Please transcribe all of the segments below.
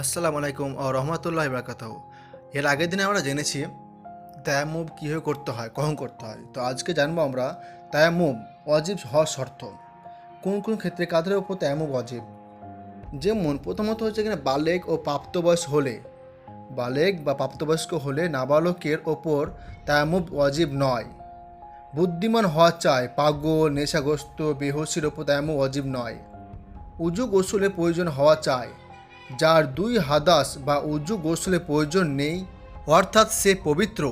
আসসালামু আলাইকুম ও রহমতুল্লাহ বারাকাতুহু। এর আগের দিনে আমরা জেনেছি তায়াম্মুম কীভাবে করতে হয়, কখন করতে হয়। তো আজকে জানবো আমরা তায়াম্মুম ওয়াজিব হওয়ার শর্ত, কোন কোন ক্ষেত্রে কাদের উপর তায়াম্মুম ওয়াজিব। যেমন প্রথমত হচ্ছে এখানে বালেগ ও প্রাপ্তবয়স হলে, বালেগ বা প্রাপ্তবয়স্ক হলে নাবালকের ওপর তায়াম্মুম ওয়াজিব নয়। বুদ্ধিমান হওয়া চায়, পাগল, নেশাগ্রস্ত, বেহোশির ওপর তায়াম্মুম ওয়াজিব নয়। উজু গোসলের প্রয়োজন হওয়া চায়, যার দুই হাদাস বা উজু গোসলের প্রয়োজন নেই, অর্থাৎ সে পবিত্র,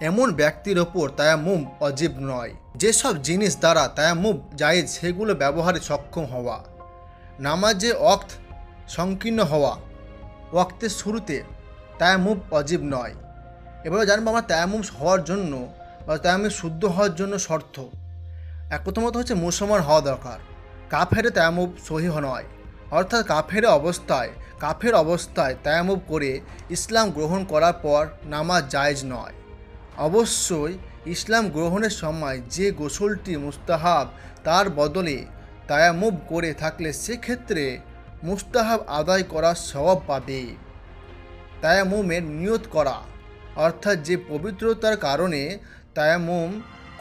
এমন ব্যক্তির ওপর তায়াম্মুম ওয়াজিব নয়। যেসব জিনিস দ্বারা তায়াম্মুম জায়েজ সেগুলো ব্যবহারে সক্ষম হওয়া। নামাজে ওয়াক্ত সংকীর্ণ হওয়া, ওয়াক্তের শুরুতে তায়াম্মুম ওয়াজিব নয়। এবারে জানবো আমরা তায়াম্মুম হওয়ার জন্য বা তায়াম্মুম শুদ্ধ হওয়ার জন্য শর্ত। প্রথমত হচ্ছে মুসলমান হওয়া দরকার। কাফেরে তায়াম্মুম সহিহ নয়, অর্থাৎ কাফের অবস্থায় তায়াম্মুম করে ইসলাম গ্রহণ করার পর নামাজ জায়েজ নয়। অবশ্যই ইসলাম গ্রহণের সময় যে গোসলটি মুস্তাহাব তার বদলে তায়াম্মুম করে থাকলে সেক্ষেত্রে মুস্তাহাব আদায় করার সওয়াব পাবে। তায়াম্মুমের নিয়ত করা, অর্থাৎ যে পবিত্রতার কারণে তায়াম্মুম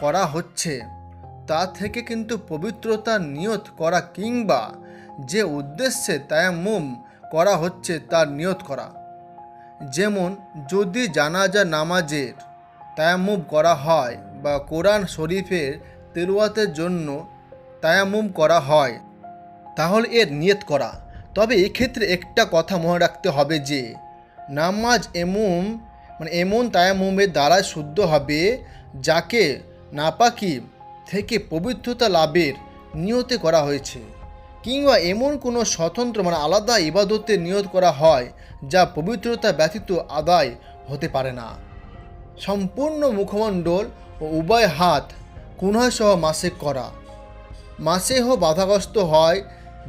করা হচ্ছে তা থেকে কিন্তু পবিত্রতার নিয়ত করা, কিংবা যে উদ্দেশ্যে তায়াম্মুম করা হচ্ছে তার নিয়ত করা। যেমন যদি জানাজা নামাজের তায়াম্মুম করা হয় বা কোরআন শরীফের তেলাওয়াতের জন্য তায়াম্মুম করা হয় তাহলে এর নিয়ত করা। তবে এক্ষেত্রে একটা কথা মনে রাখতে হবে যে নামাজ এমন তায়াম্মুমের দ্বারা শুদ্ধ হবে যাকে নাপাকি থেকে পবিত্রতা লাভের নিয়তে করা হয়েছে, কিংবা এমন কোনো স্বতন্ত্র আলাদা ইবাদতের নিয়ত করা হয় যা পবিত্রতা ব্যতীত আদায় হতে পারে না। সম্পূর্ণ মুখমণ্ডল ও উভয় হাত কুনহাসহ মাসেহ করা। মাসেহ বাধাগ্রস্ত হয়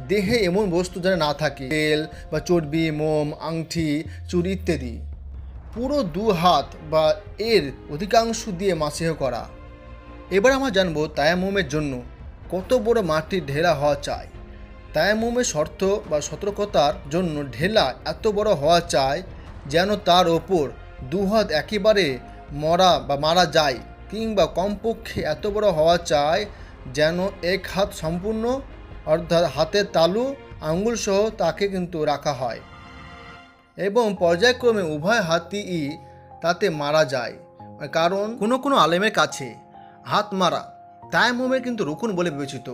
দেহে এমন বস্তু যেন না থাকে, তেল বা চর্বি, মোম, আংটি, চুড়ি ইত্যাদি। পুরো দু হাত বা এর অধিকাংশ দিয়ে মাসেহ করা। এবার আমরা জানবো তায়াম্মুমের জন্য কত বড় মাটির ঢেলা হওয়া চাই। তায়াম্মুমের শর্ত বা সতর্কতার জন্য ঢেলা এত বড় হওয়া চাই যেন তার ওপর দুহাত একেবারে মারা যায়, কিংবা কমপক্ষে এত বড় হওয়া চাই যেন এক হাত সম্পূর্ণ, অর্থাৎ হাতের তালু আঙ্গুল সহ তাকে কিন্তু রাখা হয় এবং পর্যায়ক্রমে উভয় হাতই তাতে মারা যায়। কারণ কোনো আলেমের কাছে হাত মারা তায়াম্মুমের কিন্তু রুকুন বলে বিবেচিত।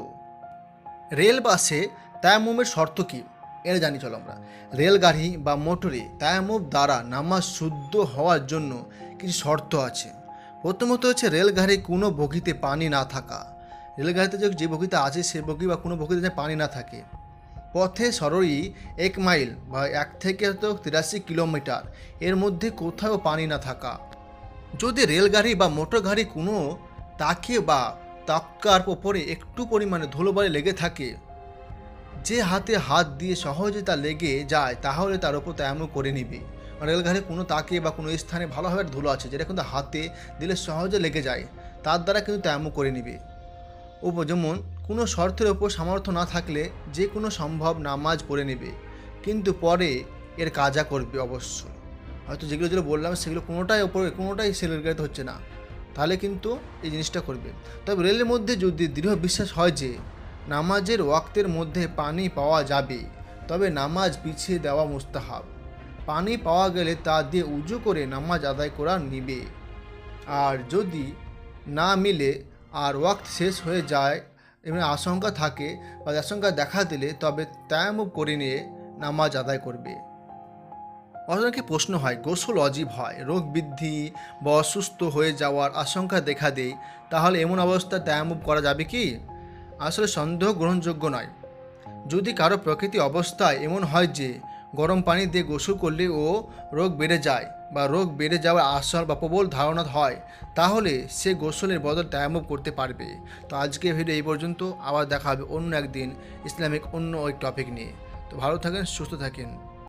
রেল বাসে তায়াম্মুমের শর্ত কী এটা জানি চলো আমরা। রেলগাড়ি বা মোটরে তায়াম্মুম দ্বারা নামাজ শুদ্ধ হওয়ার জন্য কিছু শর্ত আছে। প্রথমত হচ্ছে রেলগাড়ি কোনো বগিতে পানি না থাকা। রেলগাড়িতে যে বগিতে আছে সে বগি বা কোনো বগিতে যে পানি না থাকে। পথে সরই 1 মাইল বা 1 থেকে 83 কিলোমিটার এর মধ্যে কোথাও পানি না থাকা। যদি রেলগাড়ি বা মোটর গাড়ি কোনো তাকে বা তাক্কার ওপরে একটু পরিমাণে ধুলোবালি লেগে থাকে, যে হাতে হাত দিয়ে সহজে তা লেগে যায় তাহলে তার উপর তায়াম্মুম করে নিবে। রেলগাড়ি কোনো তাকে বা কোনো স্থানে ভালোভাবে ধুলো আছে যেটা কিন্তু হাতে দিলে সহজে লেগে যায়, তার দ্বারা কিন্তু তায়াম্মুম করে নিবে। যেমন কোনো শর্তের ওপর সামর্থ্য না থাকলে যে কোনো সম্ভব নামাজ পড়ে নেবে, কিন্তু পরে এর কাজা করবে অবশ্যই। হয়তো যেগুলো বললাম সেগুলো কোনোটাই সে রেলগাড়িতে হচ্ছে না, তাহলে কিন্তু এই জিনিসটা করবে। তবে রেলের মধ্যে যদি দৃঢ় বিশ্বাস হয় যে নামাজের ওয়াক্তের মধ্যে পানি পাওয়া যাবে তবে নামাজ পিছিয়ে দেওয়া মুস্তাহাব। পানি পাওয়া গেলে তা দিয়ে উজু করে নামাজ আদায় করা নিবে। আর যদি না মিলে আর ওয়াক্ত শেষ হয়ে যায় এবং আশঙ্কা থাকে বা আশঙ্কা দেখা দিলে তবে তায়াম্মুম করে নিয়ে নামাজ আদায় করবে। অনেকে প্রশ্ন হয়, গোসল ওয়াজিব হয়, রোগ বৃদ্ধি বা অসুস্থ হয়ে যাওয়ার আশঙ্কা দেখা দেয়, তাহলে এমন অবস্থায় তায়াম্মুম করা যাবে কি? আসলে সন্দেহ গ্রহণযোগ্য নয়। যদি কারো প্রকৃতি অবস্থায় এমন হয় যে গরম পানি দিয়ে গোসল করলে ও রোগ বেড়ে যায় বা রোগ বেড়ে যাওয়ার আসল বা প্রবল ধারণা হয়, তাহলে সে গোসলের বদল তায়াম্মুম করতে পারবে। তো আজকে ভিডিও এই পর্যন্ত, আবার দেখা হবে অন্য একদিন ইসলামিক অন্য এক টপিক নিয়ে। তো ভালো থাকেন, সুস্থ থাকেন।